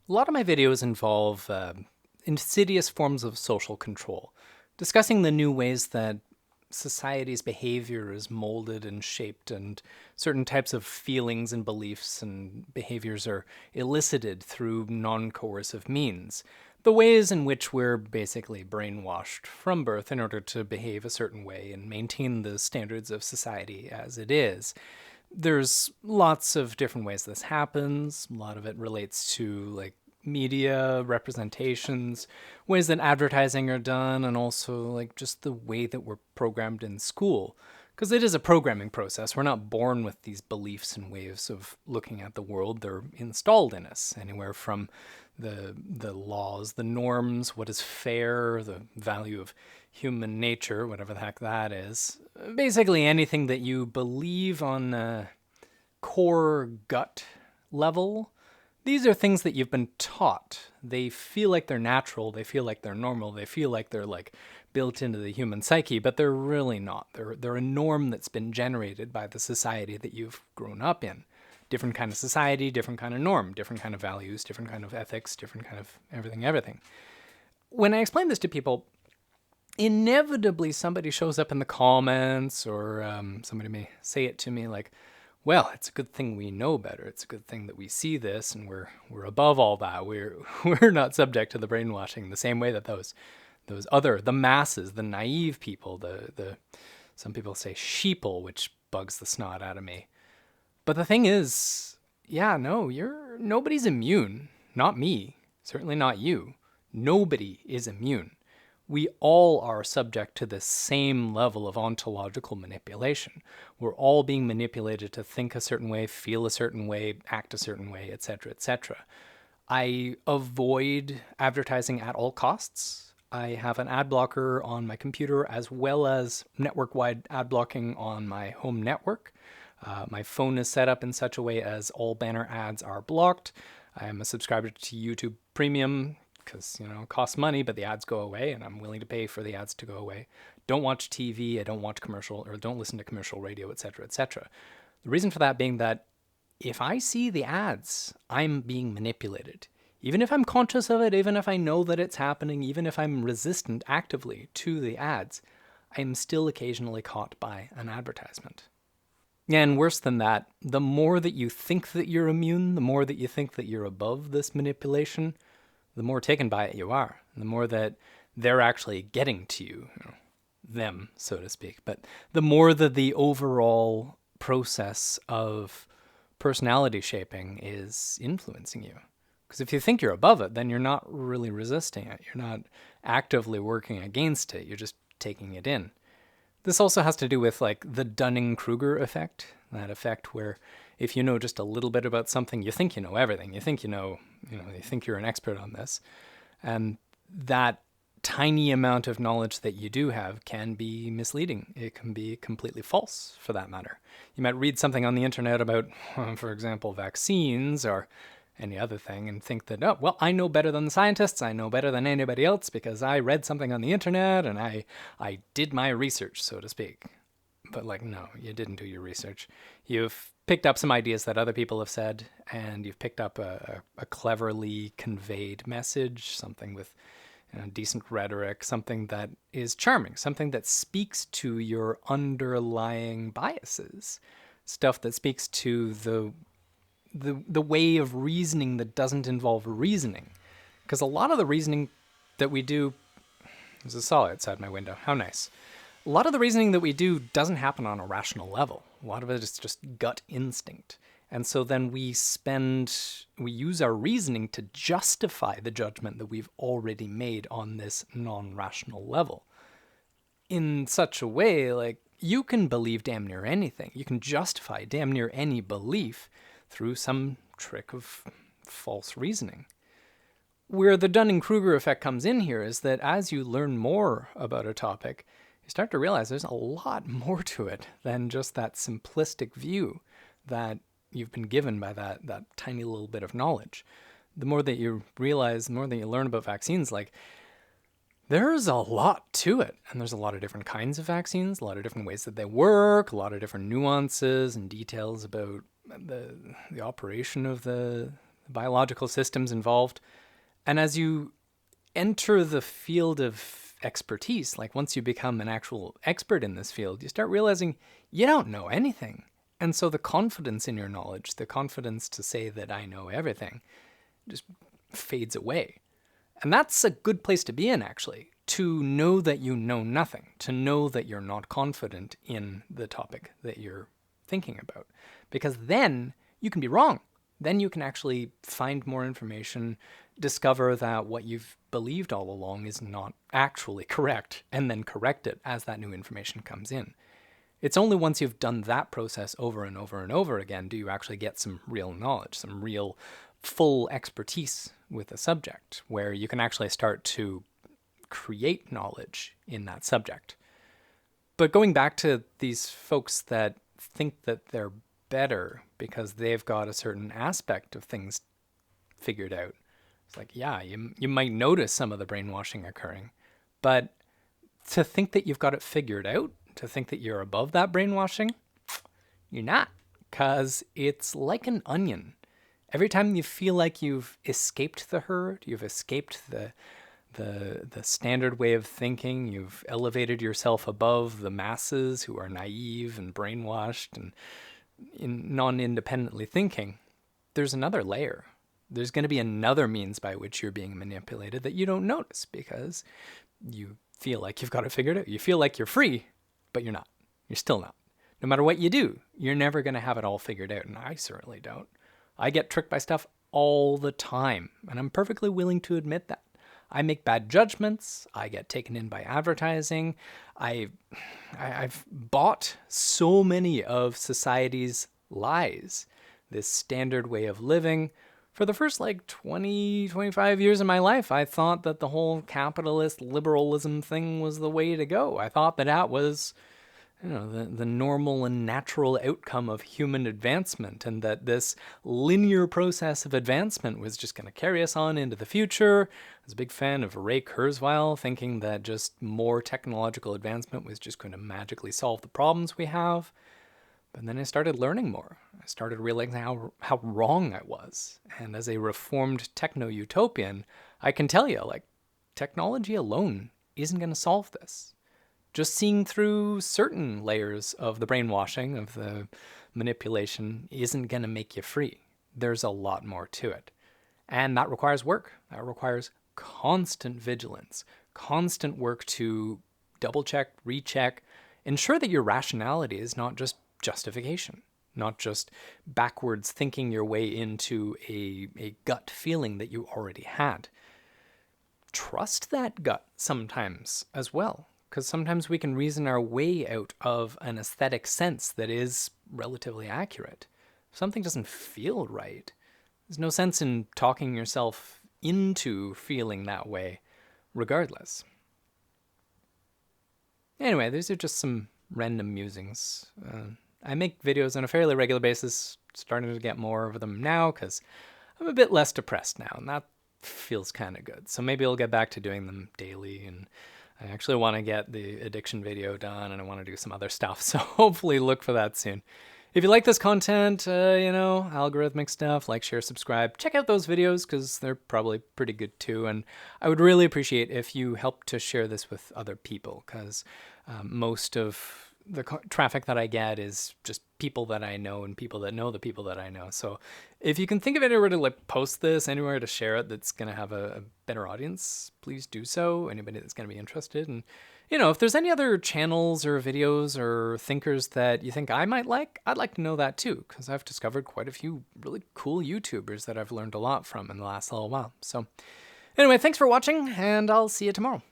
A lot of my videos involve insidious forms of social control, discussing the new ways that society's behavior is molded and shaped, and certain types of feelings and beliefs and behaviors are elicited through non coercive means. The ways in which we're basically brainwashed from birth in order to behave a certain way and maintain the standards of society as it is. There's lots of different ways this happens. A lot of it relates to like media representations, ways that advertising are done, and also like just the way that we're programmed in school. Because it is a programming process. We're not born with these beliefs and ways of looking at the world. They're installed in us, anywhere from the laws, the norms, what is fair, the value of human nature, whatever the heck that is. Basically, anything that you believe on a core gut level. These are things that you've been taught. They feel like they're natural. They feel like they're normal. They feel like they're like built into the human psyche, but they're really not. They're a norm that's been generated by the society that you've grown up in. Different kind of society, different kind of norm, different kind of values, different kind of ethics, different kind of everything. When I explain this to people, inevitably somebody shows up in the comments, or somebody may say it to me like, well, it's a good thing we know better. It's a good thing that we see this, and we're above all that. We're not subject to the brainwashing the same way that the masses, the naive people, the some people say sheeple, which bugs the snot out of me. But the thing is, yeah, no, nobody's immune. Not me. Certainly not you. Nobody is immune. We all are subject to the same level of ontological manipulation. We're all being manipulated to think a certain way, feel a certain way, act a certain way, etc., etc. I avoid advertising at all costs. I have an ad blocker on my computer as well as network-wide ad blocking on my home network. My phone is set up in such a way as all banner ads are blocked. I am a subscriber to YouTube Premium because, it costs money, but the ads go away, and I'm willing to pay for the ads to go away. Don't watch TV, I don't watch commercial, or don't listen to commercial radio, etc., etc. The reason for that being that if I see the ads, I'm being manipulated. Even if I'm conscious of it, even if I know that it's happening, even if I'm resistant actively to the ads, I'm still occasionally caught by an advertisement. And worse than that, the more that you think that you're immune, the more that you think that you're above this manipulation, the more taken by it you are, the more that they're actually getting to you, them, so to speak. But the more that the overall process of personality shaping is influencing you. Because if you think you're above it, then you're not really resisting it. You're not actively working against it. You're just taking it in. This also has to do with like the Dunning-Kruger effect, that effect where if you know just a little bit about something, you think you know everything. You think you think you're an expert on this. And that tiny amount of knowledge that you do have can be misleading. It can be completely false, for that matter. You might read something on the internet about, for example, vaccines or any other thing and think that, oh, well, I know better than the scientists. I know better than anybody else because I read something on the internet and I did my research, so to speak. But like, no, you didn't do your research. You've picked up some ideas that other people have said, and you've picked up a cleverly conveyed message, something with decent rhetoric, something that is charming, something that speaks to your underlying biases, stuff that speaks to the way of reasoning that doesn't involve reasoning. Because a lot of the reasoning that we do, there's a saw outside my window, how nice. A lot of the reasoning that we do doesn't happen on a rational level. A lot of it is just gut instinct. And so then we use our reasoning to justify the judgment that we've already made on this non-rational level. In such a way, like, you can believe damn near anything. You can justify damn near any belief through some trick of false reasoning. Where the Dunning-Kruger effect comes in here is that as you learn more about a topic, you start to realize there's a lot more to it than just that simplistic view that you've been given by that tiny little bit of knowledge. The more that you realize, the more that you learn about vaccines, like, there's a lot to it. And there's a lot of different kinds of vaccines, a lot of different ways that they work, a lot of different nuances and details about the operation of the the biological systems involved. And as you enter the field of expertise, like once you become an actual expert in this field, you start realizing you don't know anything. And so the confidence in your knowledge, the confidence to say that I know everything, just fades away. And that's a good place to be in, actually, to know that you know nothing, to know that you're not confident in the topic that you're thinking about. Because then you can be wrong. Then you can actually find more information, discover that what you've believed all along is not actually correct, and then correct it as that new information comes in. It's only once you've done that process over and over and over again do you actually get some real knowledge, some real full expertise with a subject, where you can actually start to create knowledge in that subject. But going back to these folks that think that they're better because they've got a certain aspect of things figured out, it's like, yeah, you might notice some of the brainwashing occurring, but to think that you've got it figured out, to think that you're above that brainwashing, you're not, because it's like an onion. Every time you feel like you've escaped the herd, you've escaped the standard way of thinking, you've elevated yourself above the masses who are naive and brainwashed and non-independently thinking, there's another layer. There's going to be another means by which you're being manipulated that you don't notice because you feel like you've got it figured out. You feel like you're free, but you're not. You're still not. No matter what you do, you're never going to have it all figured out, and I certainly don't. I get tricked by stuff all the time, and I'm perfectly willing to admit that. I make bad judgments. I get taken in by advertising. I've bought so many of society's lies, this standard way of living. For the first 20, 25 years of my life, I thought that the whole capitalist liberalism thing was the way to go. I thought that was the normal and natural outcome of human advancement, and that this linear process of advancement was just going to carry us on into the future. I was a big fan of Ray Kurzweil, thinking that just more technological advancement was just going to magically solve the problems we have. But then I started learning more. I started realizing how wrong I was. And as a reformed techno-utopian, I can tell you, technology alone isn't going to solve this. Just seeing through certain layers of the brainwashing, of the manipulation, isn't going to make you free. There's a lot more to it. And that requires work. That requires constant vigilance, constant work to double-check, recheck, ensure that your rationality is not just justification, not just backwards thinking your way into a gut feeling that you already had. Trust that gut sometimes as well. Because sometimes we can reason our way out of an aesthetic sense that is relatively accurate. If something doesn't feel right, there's no sense in talking yourself into feeling that way, regardless. Anyway, these are just some random musings. I make videos on a fairly regular basis, starting to get more of them now, because I'm a bit less depressed now, and that feels kind of good. So maybe I'll get back to doing them daily, and I actually want to get the addiction video done, and I want to do some other stuff, so hopefully look for that soon. If you like this content, algorithmic stuff, like, share, subscribe, check out those videos because they're probably pretty good too, and I would really appreciate if you help to share this with other people, because most of the traffic that I get is just people that I know and people that know the people that I know. So if you can think of anywhere to post this, anywhere to share it that's going to have a better audience, please do so. Anybody that's going to be interested. And, if there's any other channels or videos or thinkers that you think I might like, I'd like to know that too, because I've discovered quite a few really cool YouTubers that I've learned a lot from in the last little while. So anyway, thanks for watching, and I'll see you tomorrow.